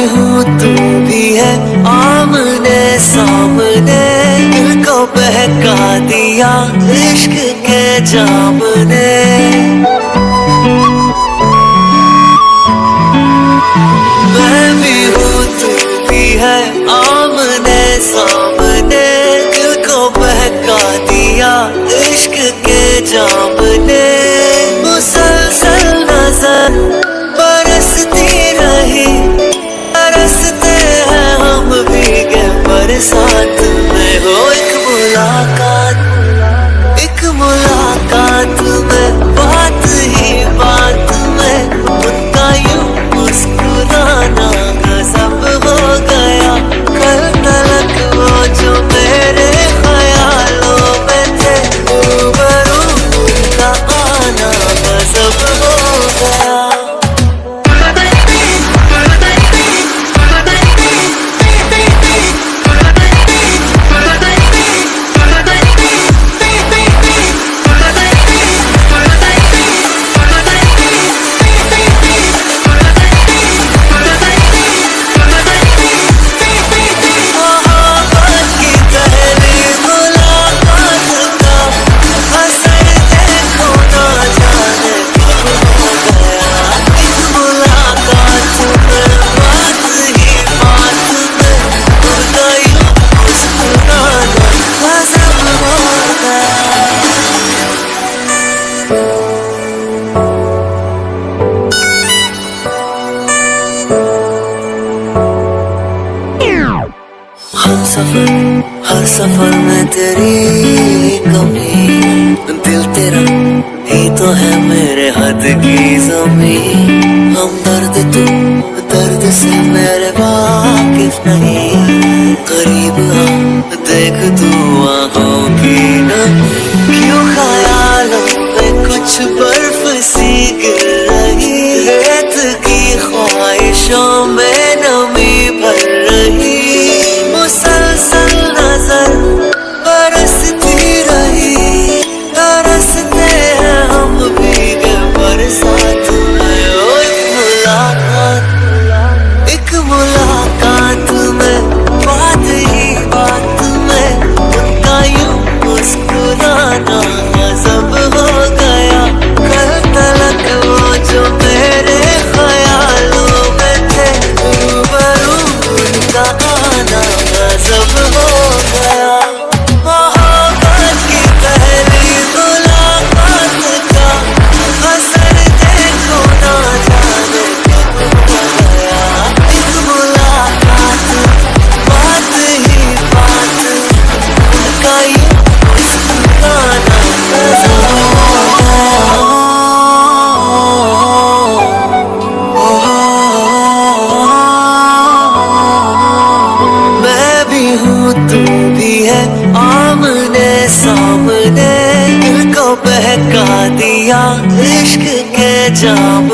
हूँ तू भी है, आमने सामने दिल को बहका दिया इश्क के जाम ने। मैं भी हूँ तू भी है, आमने सामने दिल को बहका दिया इश्क के जाम ने। मुसलसल नजर बरसती रही, बरसते हैं हम भीगे बरसात में। हो एक मुलाकात में, बात ही बात में उनका यूं मुस्कुराना गजब हो गया। कल तलक वो जो मेरे ख्यालों में थे, रूबरू उनका आना गजब हो गया। हर सफर में तेरी कमी, दिल तेरा ही तो है मेरे हद की ज़मीं। हम दर्द से मेरे वाकिफ नहीं, करीब आ देख तू आँखों की नमी। क्यों ख्यालों में कुछ बर्फ सी गिर रही, रेत की ख्वाहिशों में नमी भर रही। मुसलसल नजर बरसती रही, तरसते हैं हम भीगे बरसात में। ओ एक मुलाकात में, बात ही बात में उनका यूं मुस्कुराना गजब हो गया। कल तलक वो जो मेरे ख्यालों में थे, रूबरू उनका आना गजब हो गया। मोहब्बत की पहली मुलाकात का असर देखो ना जाने कब हो गया। एक मुलाकात, बात ही बात, उनका यूं मुस्कुराना गजब हो गया। मैं भी हूँ तू भी है, आमने सामने दिल को बहका दिया इश्क के जाम